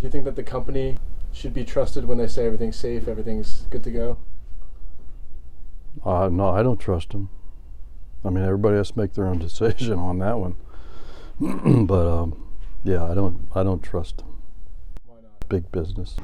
you think that the company should be trusted when they say everything's safe, everything's good to go? No, I don't trust them. I mean, everybody has to make their own decision on that one. But yeah, I don't trust them. Why not? Big business.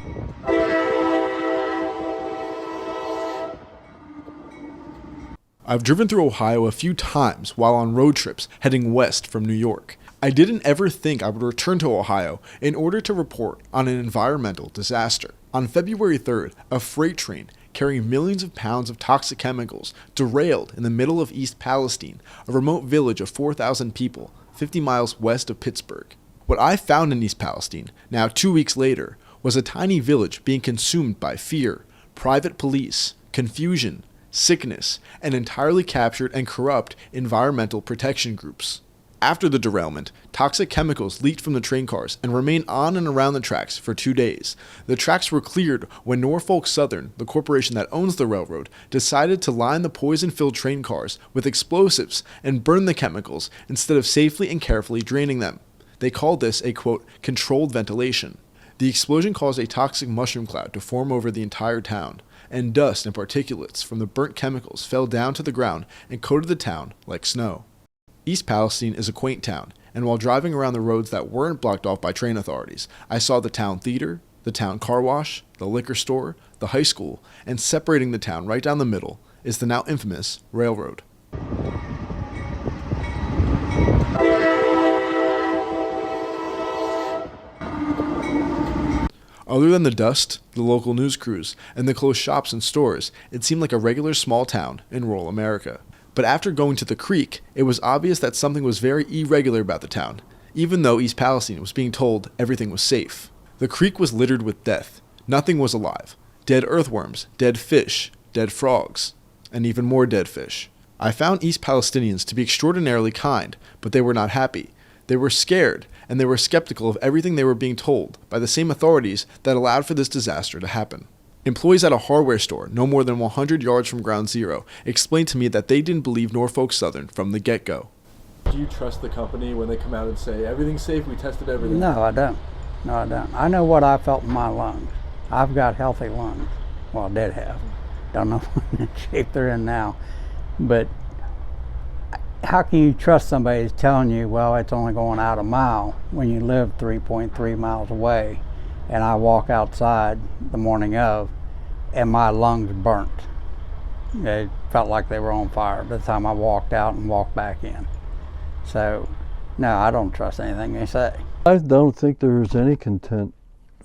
I've driven through Ohio a few times while on road trips heading west from New York. I didn't ever think I would return to Ohio in order to report on an environmental disaster. On February 3rd, a freight train carrying millions of pounds of toxic chemicals derailed in the middle of East Palestine, a remote village of 4,000 people, 50 miles west of Pittsburgh. What I found in East Palestine, now 2 weeks later, was a tiny village being consumed by fear, private police, confusion, sickness, and entirely captured and corrupt environmental protection groups. After the derailment, toxic chemicals leaked from the train cars and remained on and around the tracks for 2 days. The tracks were cleared when Norfolk Southern, the corporation that owns the railroad, decided to line the poison-filled train cars with explosives and burn the chemicals instead of safely and carefully draining them. They called this a, quote, controlled ventilation. The explosion caused a toxic mushroom cloud to form over the entire town, and dust and particulates from the burnt chemicals fell down to the ground and coated the town like snow. East Palestine is a quaint town, and while driving around the roads that weren't blocked off by train authorities, I saw the town theater, the town car wash, the liquor store, the high school, and separating the town right down the middle is the now infamous railroad. Other than the dust, the local news crews, and the closed shops and stores, it seemed like a regular small town in rural America. But after going to the creek, it was obvious that something was very irregular about the town, even though East Palestine was being told everything was safe. The creek was littered with death. Nothing was alive. Dead earthworms, dead fish, dead frogs, and even more dead fish. I found East Palestinians to be extraordinarily kind, but they were not happy. They were scared, and they were skeptical of everything they were being told by the same authorities that allowed for this disaster to happen. Employees at a hardware store no more than 100 yards from Ground Zero explained to me that they didn't believe Norfolk Southern from the get-go. Do you trust the company when they come out and say, everything's safe, we tested everything? No, I don't. No, I don't. I know what I felt in my lungs. I've got healthy lungs. Well, I did have. Don't know what shape they're in now. But how can you trust somebody who's telling you, well, it's only going out a mile when you live 3.3 miles away, and I walk outside the morning of, and my lungs burnt. It felt like they were on fire by the time I walked out and walked back in. So, no, I don't trust anything they say. I don't think there's any content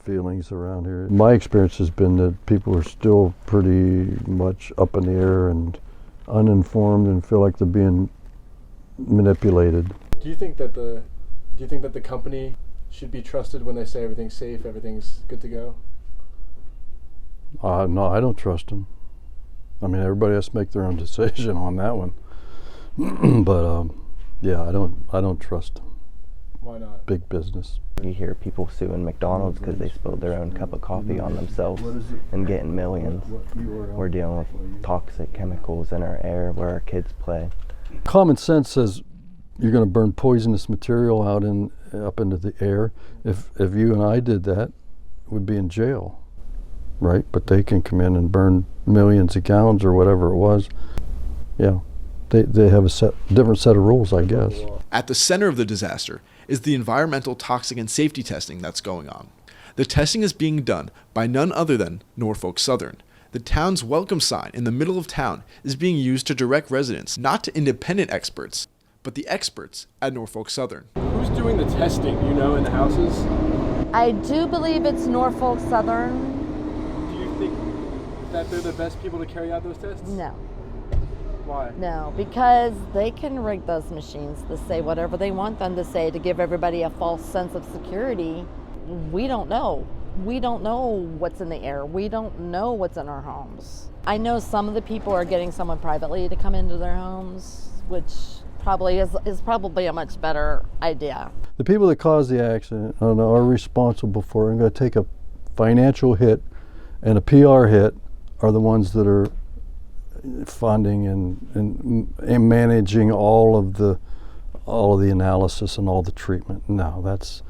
feelings around here. My experience has been that people are still pretty much up in the air and uninformed and feel like they're being manipulated. Do you think that the company should be trusted when they say everything's safe, everything's good to go? No, I don't trust them. I mean, everybody has to make their own decision on that one. But yeah, I don't trust them. Why not? Big business. You hear people suing McDonald's because they spilled their own cup of coffee on themselves and getting millions. We're dealing with toxic chemicals in our air where our kids play. Common sense says you're going to burn poisonous material out up into the air. If you and I did that, we'd be in jail, right? But they can come in and burn millions of gallons or whatever it was. Yeah, they have a different set of rules, I guess. At the center of the disaster is the environmental toxic and safety testing that's going on. The testing is being done by none other than Norfolk Southern. The town's welcome sign in the middle of town is being used to direct residents not to independent experts, but the experts at Norfolk Southern. Who's doing the testing, do you know, in the houses? I do believe it's Norfolk Southern. Do you think that they're the best people to carry out those tests? No. Why? No, because they can rig those machines to say whatever they want them to say to give everybody a false sense of security. We don't know. We don't know what's in the air. We don't know what's in our homes. I know some of the people are getting someone privately to come into their homes, which probably is probably a much better idea. The people that caused the accident are responsible for it. I'm going to take a financial hit and a PR hit are the ones that are funding and managing all of the analysis and all the treatment. No, that's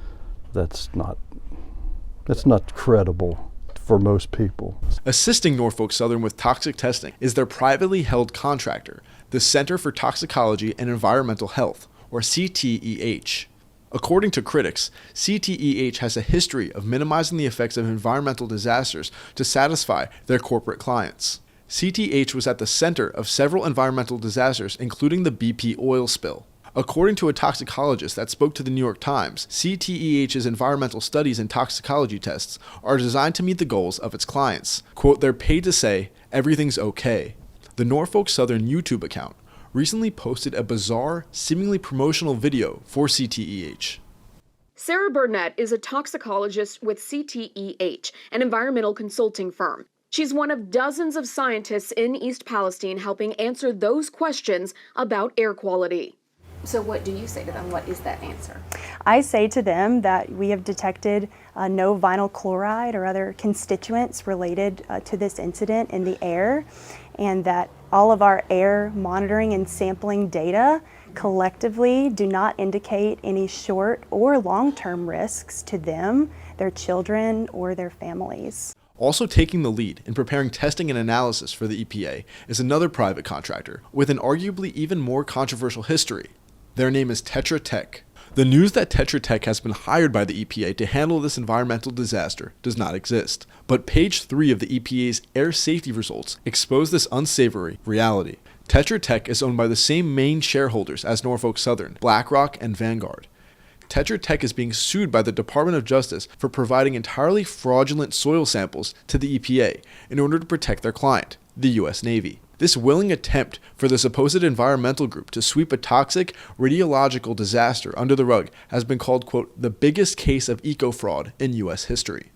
That's not credible for most people. Assisting Norfolk Southern with toxic testing is their privately held contractor, the Center for Toxicology and Environmental Health, or CTEH. According to critics, CTEH has a history of minimizing the effects of environmental disasters to satisfy their corporate clients. CTEH was at the center of several environmental disasters, including the BP oil spill. According to a toxicologist that spoke to the New York Times, CTEH's environmental studies and toxicology tests are designed to meet the goals of its clients. Quote, they're paid to say, everything's okay. The Norfolk Southern YouTube account recently posted a bizarre, seemingly promotional video for CTEH. Sarah Burnett is a toxicologist with CTEH, an environmental consulting firm. She's one of dozens of scientists in East Palestine helping answer those questions about air quality. So what do you say to them? What is that answer? I say to them that we have detected no vinyl chloride or other constituents related to this incident in the air, and that all of our air monitoring and sampling data collectively do not indicate any short or long-term risks to them, their children, or their families. Also taking the lead in preparing testing and analysis for the EPA is another private contractor with an arguably even more controversial history. Their name is Tetra Tech. The news that Tetra Tech has been hired by the EPA to handle this environmental disaster does not exist. But page 3 of the EPA's air safety results expose this unsavory reality. Tetra Tech is owned by the same main shareholders as Norfolk Southern, BlackRock, and Vanguard. Tetra Tech is being sued by the Department of Justice for providing entirely fraudulent soil samples to the EPA in order to protect their client, the U.S. Navy. This willing attempt for the supposed environmental group to sweep a toxic radiological disaster under the rug has been called, quote, the biggest case of eco-fraud in U.S. history.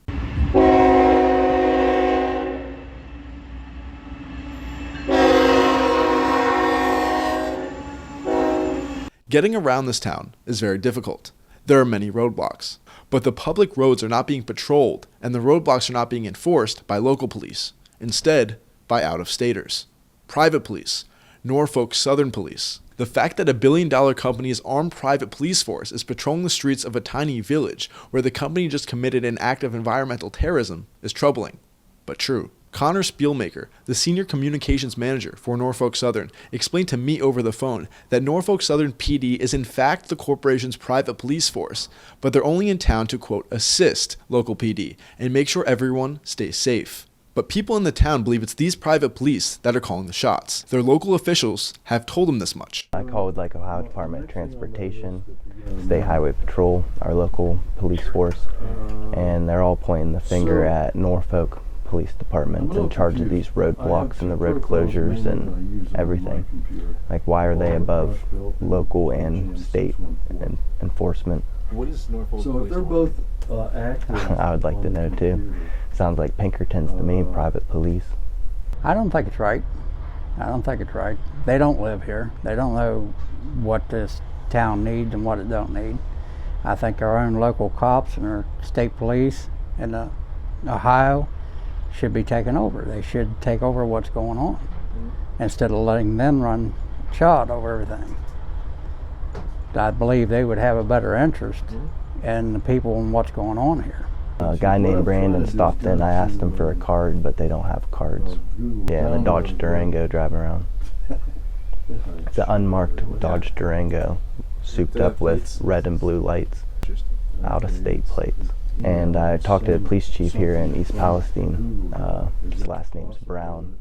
Getting around this town is very difficult. There are many roadblocks, but the public roads are not being patrolled and the roadblocks are not being enforced by local police, instead by out-of-staters. Private police, Norfolk Southern Police. The fact that a billion-dollar company's armed private police force is patrolling the streets of a tiny village where the company just committed an act of environmental terrorism is troubling, but true. Connor Spielmaker, the senior communications manager for Norfolk Southern, explained to me over the phone that Norfolk Southern PD is in fact the corporation's private police force, but they're only in town to, quote, assist local PD and make sure everyone stays safe. But people in the town believe it's these private police that are calling the shots. Their local officials have told them this much. I called Ohio Department of Transportation, State Highway Patrol, our local police force, and they're all pointing the finger at Norfolk Police Department in charge of these roadblocks and the road closures and everything. Like, why are they above local and state enforcement? What is Norfolk So Police if they're want? both active, I would like to know too. Sounds like Pinkertons to me, private police. I don't think it's right. I don't think it's right. They don't live here. They don't know what this town needs and what it don't need. I think our own local cops and our state police in Ohio should be taken over. They should take over what's going on instead of letting them run shot over everything. I believe they would have a better interest in the people and what's going on here. A guy named Brandon stopped in. I asked him for a card, but they don't have cards. Yeah, and a Dodge Durango driving around. It's an unmarked Dodge Durango, souped up with red and blue lights, out-of-state plates. And I talked to the police chief here in East Palestine. His last name's Brown,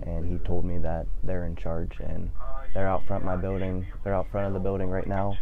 and he told me that they're in charge and they're out front of my building. They're out front of the building right now,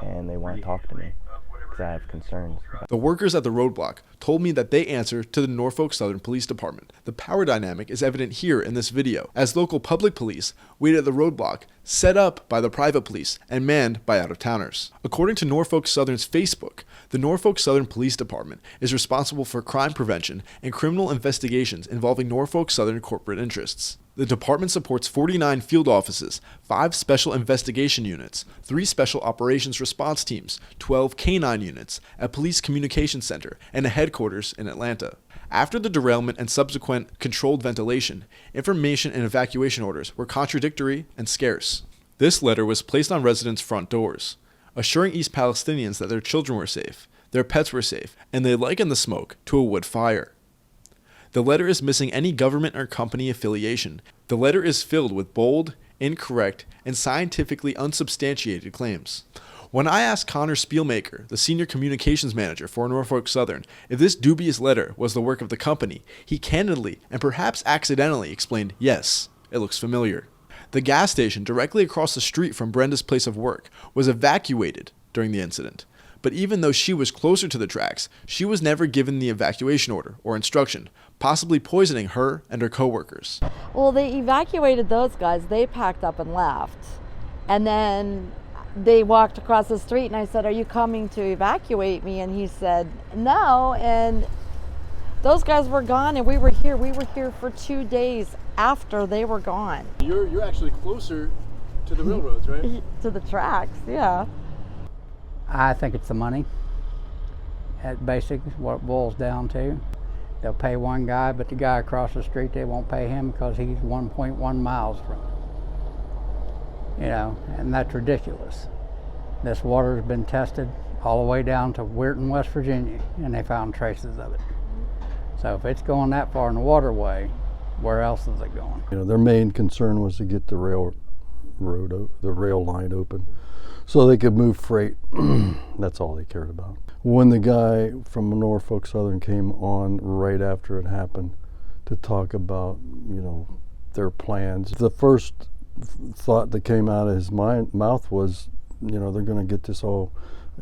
and they want to talk to me because I have concerns. The workers at the roadblock told me that they answer to the Norfolk Southern Police Department. The power dynamic is evident here in this video, as local public police wait at the roadblock, set up by the private police and manned by out-of-towners. According to Norfolk Southern's Facebook, the Norfolk Southern Police Department is responsible for crime prevention and criminal investigations involving Norfolk Southern corporate interests. The department supports 49 field offices, 5 special investigation units, 3 special operations response teams, 12 canine units, a police communication center, and a headquarters in Atlanta. After the derailment and subsequent controlled ventilation, information and evacuation orders were contradictory and scarce. This letter was placed on residents' front doors, assuring East Palestinians that their children were safe, their pets were safe, and they likened the smoke to a wood fire. The letter is missing any government or company affiliation. The letter is filled with bold, incorrect, and scientifically unsubstantiated claims. When I asked Connor Spielmaker, the senior communications manager for Norfolk Southern, if this dubious letter was the work of the company, he candidly and perhaps accidentally explained, yes, it looks familiar. The gas station directly across the street from Brenda's place of work was evacuated during the incident. But even though she was closer to the tracks, she was never given the evacuation order or instruction, possibly poisoning her and her coworkers. Well, they evacuated those guys. They packed up and left. And then they walked across the street and I said, "Are you coming to evacuate me?" And he said, "No." And those guys were gone and we were here. We were here for 2 days after they were gone. You're actually closer to the railroads, right? To the tracks, yeah. I think it's the money. At basically what it boils down to. They'll pay one guy, but the guy across the street, they won't pay him because he's 1.1 miles from it. You know, and that's ridiculous. This water's been tested all the way down to Weirton, West Virginia, and they found traces of it. So if it's going that far in the waterway, where else is it going? You know, their main concern was to get the rail line open so they could move freight. That's all they cared about. When the guy from Norfolk Southern came on right after it happened to talk about, you know, their plans, the first thought that came out of his mouth was, you know, they're going to get this all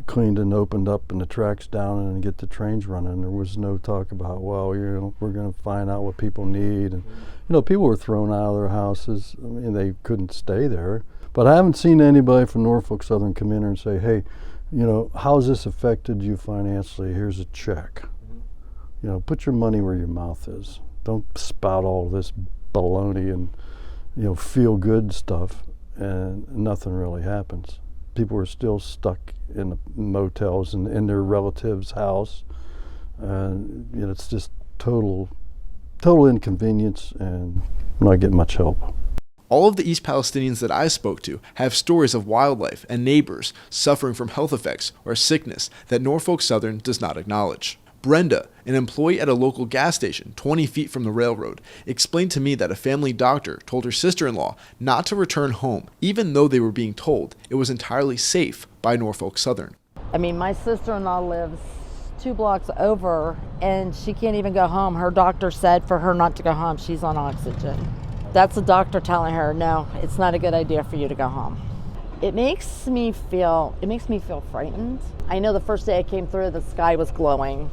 cleaned and opened up and the tracks down and get the trains running. There was no talk about, well, you know, we're going to find out what people need. And, you know, people were thrown out of their houses. I mean, they couldn't stay there. But I haven't seen anybody from Norfolk Southern come in here and say, hey, you know, how's this affected you financially? Here's a check. You know, put your money where your mouth is. Don't spout all this baloney and, you know, feel good stuff and nothing really happens. People are still stuck in the motels and in their relative's house. And, you know, it's just total inconvenience and not getting much help. All of the East Palestinians that I spoke to have stories of wildlife and neighbors suffering from health effects or sickness that Norfolk Southern does not acknowledge. Brenda, an employee at a local gas station 20 feet from the railroad, explained to me that a family doctor told her sister-in-law not to return home, even though they were being told it was entirely safe by Norfolk Southern. I mean, my sister-in-law lives 2 blocks over and she can't even go home. Her doctor said for her not to go home, she's on oxygen. That's the doctor telling her, no, it's not a good idea for you to go home. It makes me feel frightened. I know the first day I came through, the sky was glowing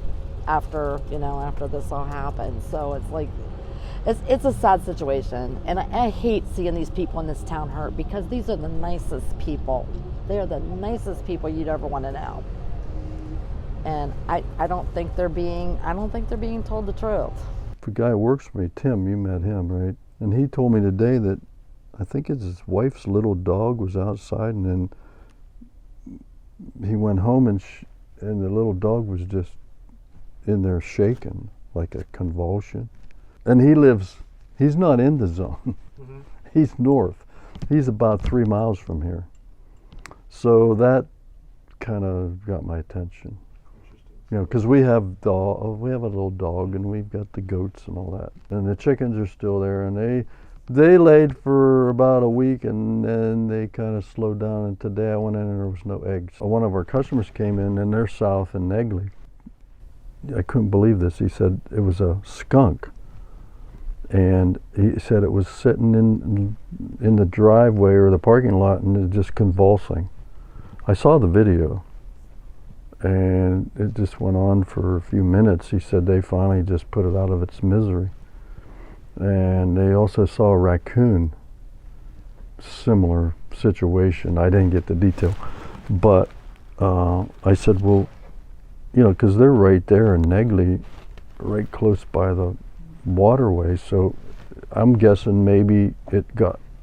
after this all happened. So it's like, it's a sad situation. And I hate seeing these people in this town hurt because these are the nicest people. They are the nicest people you'd ever want to know. And I don't think they're being told the truth. The guy who works for me, Tim, you met him, right? And he told me today that I think it's his wife's little dog was outside, and then he went home and the little dog was just in there shaking like a convulsion. And he's not in the zone. Mm-hmm. He's north. He's about 3 miles from here. So that kind of got my attention. You know, because we have a little dog, and we've got the goats and all that, and the chickens are still there, and they laid for about a week, and then they kind of slowed down. And today I went in and there was no eggs. One of our customers came in, and they're south in Negley. I couldn't believe this. He said it was a skunk, and he said it was sitting in the driveway or the parking lot, and it just convulsing. I saw the video. And it just went on for a few minutes. He said they finally just put it out of its misery. And they also saw a raccoon, similar situation. I didn't get the detail, but I said, well, you know, because they're right there in Negley, right close by the waterways, so I'm guessing maybe it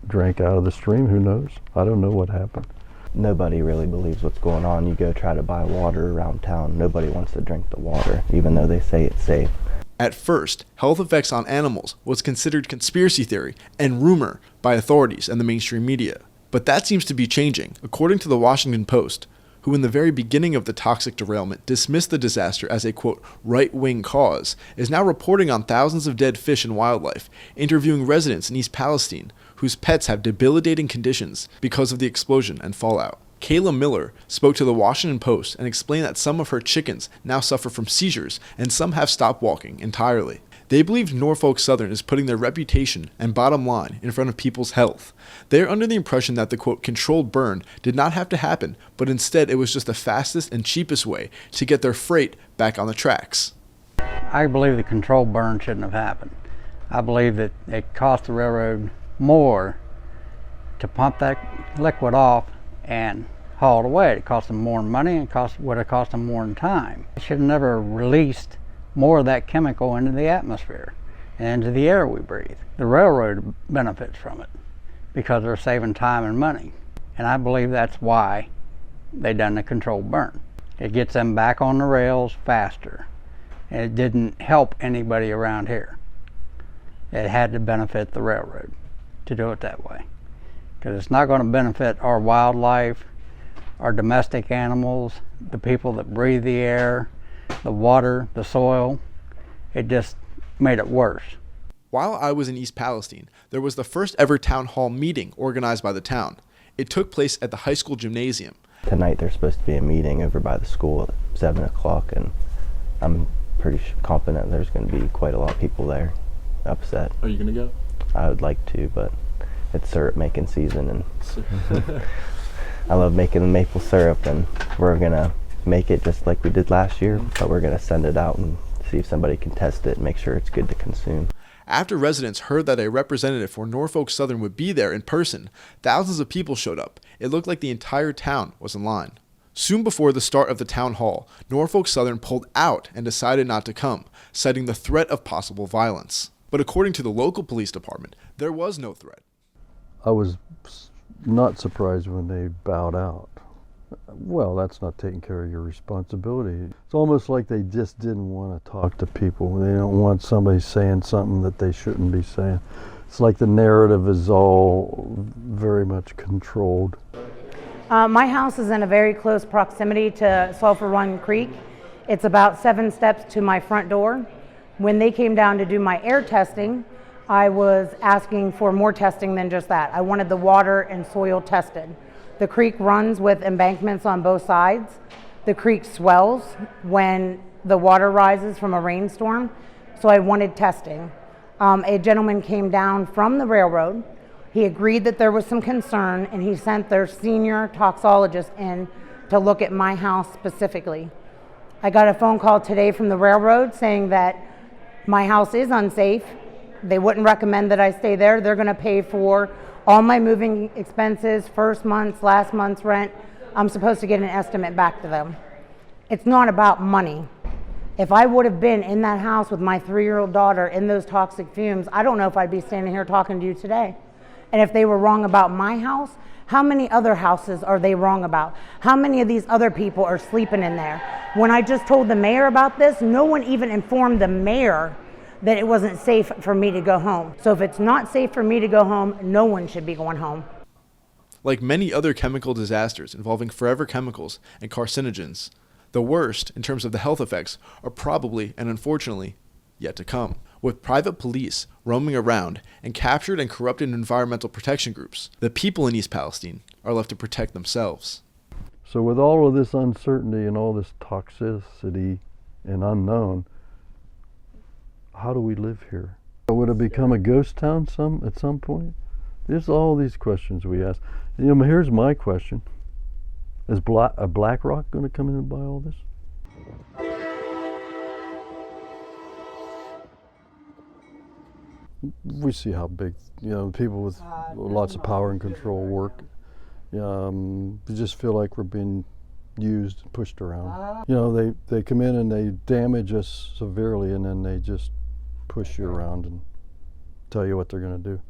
drank out of the stream. Who knows? I don't know what happened. Nobody really believes what's going on. You go try to buy water around town, nobody wants to drink the water, even though they say it's safe. At first, health effects on animals was considered conspiracy theory and rumor by authorities and the mainstream media. But that seems to be changing, according to the Washington Post, who who in the very beginning of the toxic derailment dismissed the disaster as a, quote, right-wing cause, is now reporting on thousands of dead fish and wildlife, interviewing residents in East Palestine whose pets have debilitating conditions because of the explosion and fallout. Kayla Miller spoke to the Washington Post and explained that some of her chickens now suffer from seizures and some have stopped walking entirely. They believe Norfolk Southern is putting their reputation and bottom line in front of people's health. They are under the impression that the, quote, controlled burn did not have to happen, but instead it was just the fastest and cheapest way to get their freight back on the tracks. I believe the controlled burn shouldn't have happened. I believe that it cost the railroad more to pump that liquid off and haul it away. It cost them more money and would have cost them more in time. They should have never released more of that chemical into the atmosphere and into the air we breathe. The railroad benefits from it because they're saving time and money. And I believe that's why they done the controlled burn. It gets them back on the rails faster. And it didn't help anybody around here. It had to benefit the railroad to do it that way. Because it's not going to benefit our wildlife, our domestic animals, the people that breathe the air, the water, the soil. It just made it worse. While I was in East Palestine, there was the first ever town hall meeting organized by the town. It took place at the high school gymnasium. Tonight there's supposed to be a meeting over by the school at 7 o'clock, and I'm pretty confident there's going to be quite a lot of people there upset. Are you going to go? I would like to, but it's syrup making season, and I love making the maple syrup, and we're going to make it just like we did last year, but we're going to send it out and see if somebody can test it and make sure it's good to consume. After residents heard that a representative for Norfolk Southern would be there in person, thousands of people showed up. It looked like the entire town was in line. Soon before the start of the town hall, Norfolk Southern pulled out and decided not to come, citing the threat of possible violence. But according to the local police department, there was no threat. I was not surprised when they bowed out. Well, that's not taking care of your responsibility. It's almost like they just didn't want to talk to people. They don't want somebody saying something that they shouldn't be saying. It's like the narrative is all very much controlled. My house is in a very close proximity to Sulphur Run Creek. It's about 7 steps to my front door. When they came down to do my air testing, I was asking for more testing than just that. I wanted the water and soil tested. The creek runs with embankments on both sides. The creek swells when the water rises from a rainstorm, so I wanted testing. A gentleman came down from the railroad. He agreed that there was some concern, and he sent their senior toxicologist in to look at my house specifically. I got a phone call today from the railroad saying that my house is unsafe. They wouldn't recommend that I stay there. They're going to pay for all my moving expenses, first month's, last month's rent. I'm supposed to get an estimate back to them. It's not about money. If I would have been in that house with my 3-year-old daughter in those toxic fumes, I don't know if I'd be standing here talking to you today. And if they were wrong about my house, how many other houses are they wrong about? How many of these other people are sleeping in there? When I just told the mayor about this, no one even informed the mayor that it wasn't safe for me to go home. So if it's not safe for me to go home, no one should be going home. Like many other chemical disasters involving forever chemicals and carcinogens, the worst, in terms of the health effects, are probably, and unfortunately, yet to come. With private police roaming around and captured and corrupted environmental protection groups, the people in East Palestine are left to protect themselves. So with all of this uncertainty and all this toxicity and unknown, how do we live here? Would it become a ghost town at some point? There's all these questions we ask. You know, here's my question. Is BlackRock going to come in and buy all this? We see how big, people with lots of power and control work. We just feel like we're being used and pushed around. They come in and they damage us severely, and then they just push you around and tell you what they're going to do.